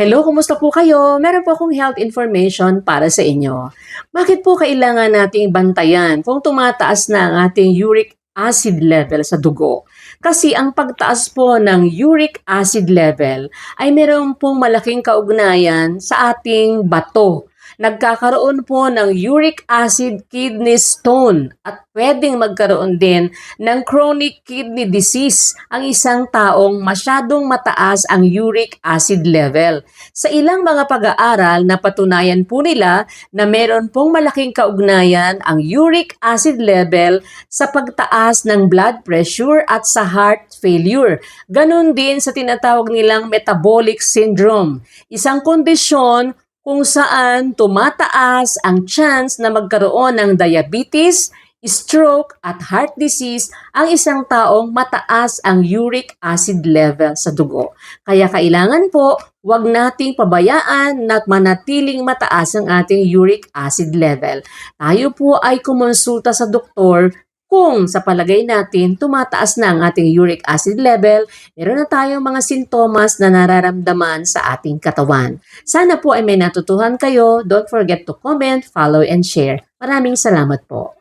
Hello, kumusta po kayo? Meron po akong health information para sa inyo. Bakit po kailangan nating bantayan kung tumataas na ang ating uric acid level sa dugo? Kasi ang pagtaas po ng uric acid level ay meron pong malaking kaugnayan sa ating bato. Nagkakaroon po ng uric acid kidney stone at pwedeng magkaroon din ng chronic kidney disease ang isang taong masyadong mataas ang uric acid level. Sa ilang mga pag-aaral, napatunayan po nila na meron pong malaking kaugnayan ang uric acid level sa pagtaas ng blood pressure at sa heart failure. Ganon din sa tinatawag nilang metabolic syndrome, isang kondisyon kung saan tumataas ang chance na magkaroon ng diabetes, stroke at heart disease ang isang taong mataas ang uric acid level sa dugo. Kaya kailangan po, huwag nating pabayaan na manatiling mataas ang ating uric acid level. Tayo po ay kumonsulta sa doktor kung sa palagay natin tumataas na ang ating uric acid level, meron na tayong mga sintomas na nararamdaman sa ating katawan. Sana po ay may natutuhan kayo. Don't forget to comment, follow, and share. Maraming salamat po.